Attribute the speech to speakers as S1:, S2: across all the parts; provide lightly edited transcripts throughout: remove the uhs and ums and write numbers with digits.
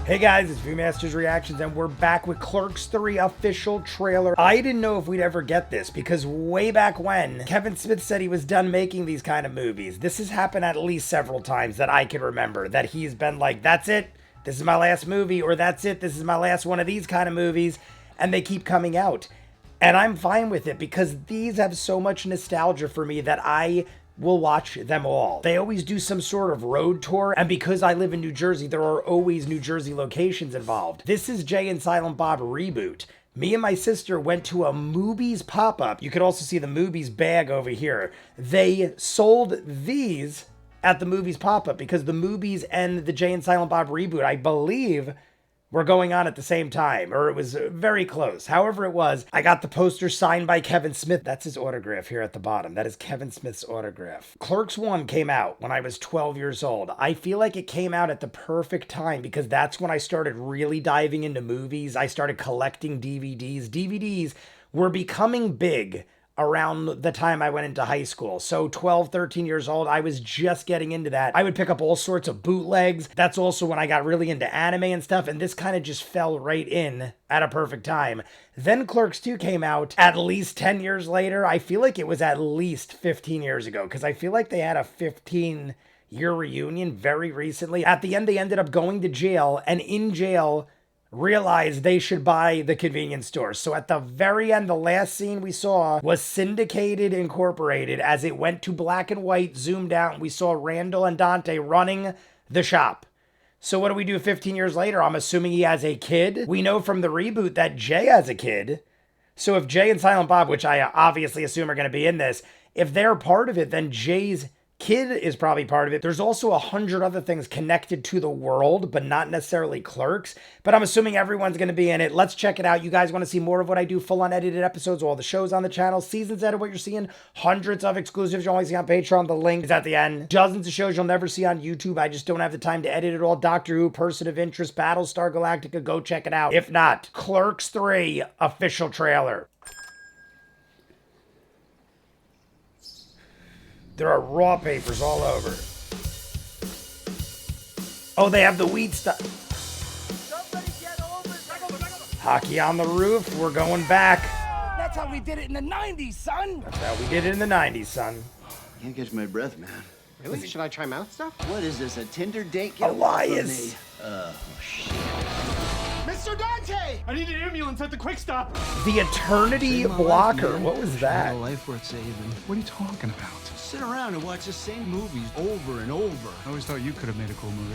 S1: Hey guys, it's ViewMasters Reactions, and we're back with Clerks 3 official trailer. I didn't know if we'd ever get this, because way back when, Kevin Smith said he was done making these kind of movies. This has happened at least several times that I can remember, that he's been like, that's it, this is my last movie, or that's it, this is my last one of these kind of movies, and they keep coming out. And I'm fine with it, because these have so much nostalgia for me that I will watch them all. They always do some sort of road tour, and because I live in New Jersey, there are always New Jersey locations involved. This is Jay and Silent Bob reboot. Me and my sister went to a Movies pop-up. You could also see the Movies bag over here. They sold these at the Movies pop-up because the Movies and the Jay and Silent Bob reboot, I believe, were going on at the same time, or it was very close. However it was, I got the poster signed by Kevin Smith. That's his autograph here at the bottom. That is Kevin Smith's autograph. Clerks 1 came out when I was 12 years old. I feel like it came out at the perfect time because that's when I started really diving into movies. I started collecting DVDs. DVDs were becoming big around the time I went into high school. So 12, 13 years old, I was just getting into that. I would pick up all sorts of bootlegs. That's also when I got really into anime and stuff, and this kind of just fell right in at a perfect time. Then Clerks 2 came out at least 10 years later. I feel like it was at least 15 years ago, because I feel like they had a 15-year reunion very recently. At the end, they ended up going to jail, and in jail, realized they should buy the convenience store. So at the very end, the last scene we saw was Syndicated Incorporated as it went to black and white, zoomed out, and we saw Randall and Dante running the shop. So what do we do 15 years later? I'm assuming he has a kid. We know from the reboot that Jay has a kid. So if Jay and Silent Bob, which I obviously assume are going to be in this, if they're part of it, then Jay's kid is probably part of it. There's also 100 other things connected to the world, but not necessarily Clerks. But I'm assuming everyone's going to be in it. Let's check it out. You guys want to see more of what I do, full unedited episodes, all the shows on the channel, seasons out of what you're seeing, hundreds of exclusives you'll only see on Patreon. The link is at the end. Dozens of shows you'll never see on YouTube. I just don't have the time to edit it all. Doctor Who, Person of Interest, Battlestar Galactica. Go check it out. If not, Clerks 3 official trailer. There are raw papers all over. Oh, they have the wheat stuff. Hockey on the roof. We're going back.
S2: That's how we did it in the 90s, son.
S1: That's how we did it in the 90s, son.
S3: Can't catch my breath, man.
S2: Really? Should I try mouth stuff?
S3: What is this, a Tinder date? Get
S1: Elias.
S3: Oh, shit.
S2: Mr. Dante!
S4: I need an ambulance at the quick stop.
S1: The Eternity Blocker. What was that?
S3: A life worth saving.
S4: What are you talking about?
S3: Sit around and watch the same movies over and over.
S4: I always thought you could have made a cool movie.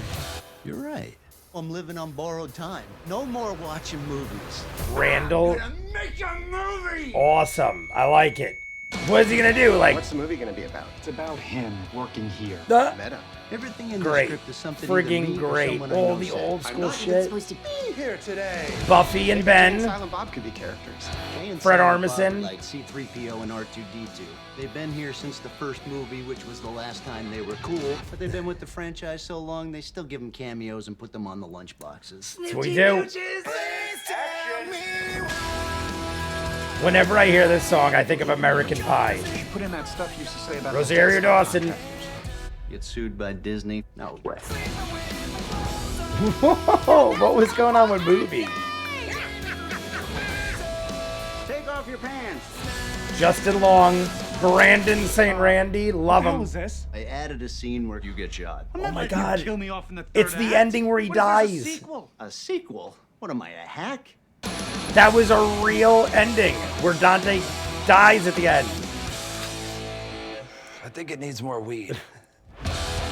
S3: You're right. I'm living on borrowed time. No more watching movies.
S1: Randall.
S3: I'm gonna make a movie!
S1: Awesome. I like it. What is he gonna do? Like,
S2: What's the movie gonna be about?
S4: It's about him working here.
S2: Meta.
S3: Everything in
S1: Great.
S3: the script is something
S1: Friggin'
S3: either me or
S1: great.
S3: someone I
S1: All
S3: know
S1: the
S3: said.
S1: old
S2: I'm
S1: school
S2: not even
S1: shit.
S2: supposed to be here today.
S1: Buffy and Ben.
S2: Silent Bob could be characters.
S3: Jay and
S1: Fred
S3: Silent Bob
S1: Armisen.
S3: are like C-3PO and R2-D2. They've been here since the first movie, which was the last time they were cool. But they've been with the franchise so long, they still give them cameos and put them on the lunchboxes.
S1: That's what we do. Whenever I hear this song, I think of American Pie.
S4: Put in that stuff you used to say about
S1: Rosario Dawson.
S3: Get sued by Disney? No way.
S1: Whoa, what was going on with movie?
S3: Take off your pants.
S1: Justin Long, Brandon St. Randy, love
S4: What
S1: him.
S4: was this?
S3: I added a scene where you get shot.
S4: I'm
S1: Oh
S4: not
S1: my
S4: letting you
S1: God.
S4: kill me off in the third
S1: It's the
S4: act.
S1: ending where he
S4: What if there's a
S1: dies.
S4: sequel?
S3: A sequel? What am I, a hack?
S1: That was a real ending where Dante dies at the end.
S5: I think it needs more weed.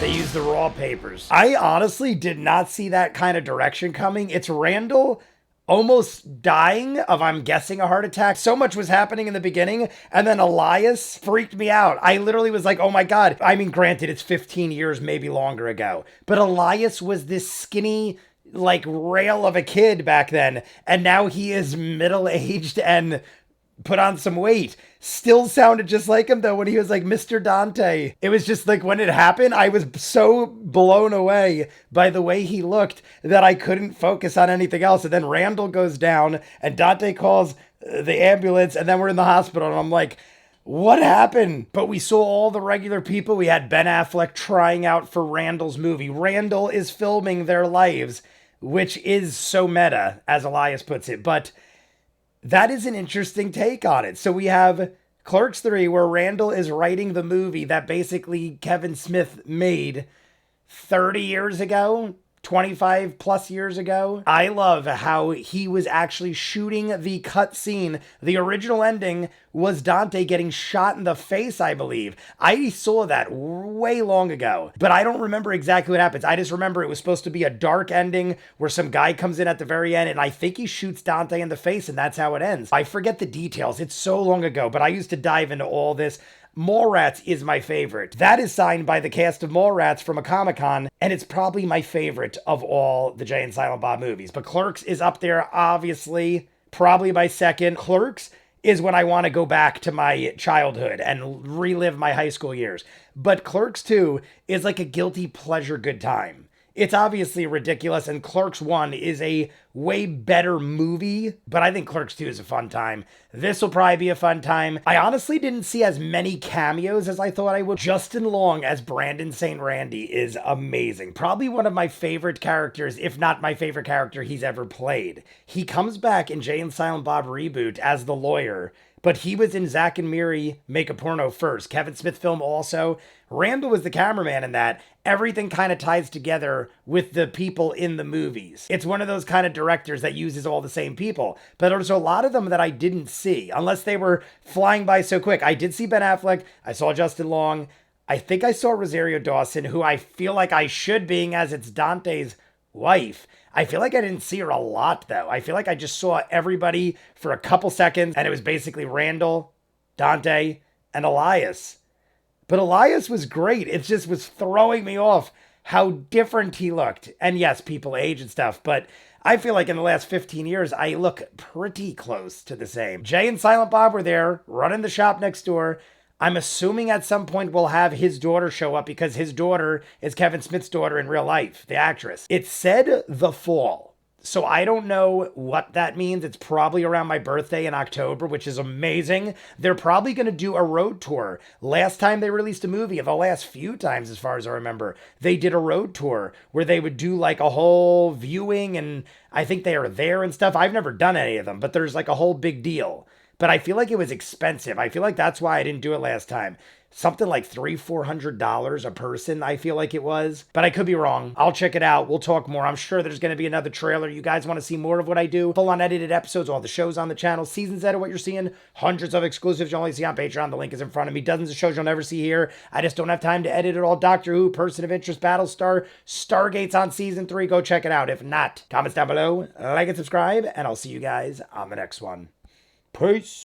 S1: They used the raw papers. I honestly did not see that kind of direction coming. It's Randall almost dying of, I'm guessing, a heart attack. So much was happening in the beginning, and then Elias freaked me out. I literally was like, oh my God. I mean, granted, it's 15 years, maybe longer ago, but Elias was this skinny, like, rail of a kid back then, and now he is middle-aged and put on some weight. Still sounded just like him though when he was like Mr. Dante. It was just like when it happened, I was so blown away by the way he looked that I couldn't focus on anything else. And then Randall goes down and Dante calls the ambulance and then we're in the hospital and I'm like, what happened? But we saw all the regular people. We had Ben Affleck trying out for Randall's movie. Randall is filming their lives which is so meta, as Elias puts it. But that is an interesting take on it. So we have Clerks 3, where Randall is writing the movie that basically Kevin Smith made 30 years ago, 25 plus years ago. I love how he was actually shooting the cut scene. The original ending was Dante getting shot in the face, I believe. I saw that way long ago, but I don't remember exactly what happens. I just remember it was supposed to be a dark ending where some guy comes in at the very end and I think he shoots Dante in the face and that's how it ends. I forget the details. It's so long ago, but I used to dive into all this. Mallrats is my favorite. That is signed by the cast of Mallrats from a Comic-Con, and it's probably my favorite of all the Jay and Silent Bob movies. But Clerks is up there, obviously, probably my second. Clerks is when I want to go back to my childhood and relive my high school years. But Clerks 2 is like a guilty pleasure good time. It's obviously ridiculous, and Clerks 1 is a way better movie, but I think Clerks 2 is a fun time. This will probably be a fun time. I honestly didn't see as many cameos as I thought I would. Justin Long as Brandon St. Randy is amazing. Probably one of my favorite characters, if not my favorite character he's ever played. He comes back in Jay and Silent Bob Reboot as the lawyer, but he was in Zack and Miri Make a Porno first. Kevin Smith film also. Randall was the cameraman in that. Everything kind of ties together with the people in the movies. It's one of those kind of directors that uses all the same people. But there's a lot of them that I didn't see, unless they were flying by so quick. I did see Ben Affleck. I saw Justin Long. I think I saw Rosario Dawson, who I feel like I should, being as it's Dante's wife. I feel like I didn't see her a lot, though. I feel like I just saw everybody for a couple seconds, and it was basically Randall, Dante, and Elias. But Elias was great. It just was throwing me off how different he looked. And yes, people age and stuff, but I feel like in the last 15 years, I look pretty close to the same. Jay and Silent Bob were there, running the shop next door. I'm assuming at some point we'll have his daughter show up because his daughter is Kevin Smith's daughter in real life, the actress. It said the fall. So I don't know what that means. It's probably around my birthday in October, which is amazing. They're probably going to do a road tour. Last time they released a movie, the last few times, as far as I remember, they did a road tour where they would do like a whole viewing, and I think they are there and stuff. I've never done any of them, but there's like a whole big deal. But I feel like it was expensive. I feel like that's why I didn't do it last time. Something like $300-400 a person, I feel like it was. But I could be wrong. I'll check it out. We'll talk more. I'm sure there's going to be another trailer. You guys want to see more of what I do? Full-on edited episodes, all the shows on the channel. Seasons out of what you're seeing. Hundreds of exclusives you'll only see on Patreon. The link is in front of me. Dozens of shows you'll never see here. I just don't have time to edit it all. Doctor Who, Person of Interest, Battlestar, Stargate's on Season 3. Go check it out. If not, comments down below, like and subscribe, and I'll see you guys on the next one. Peace.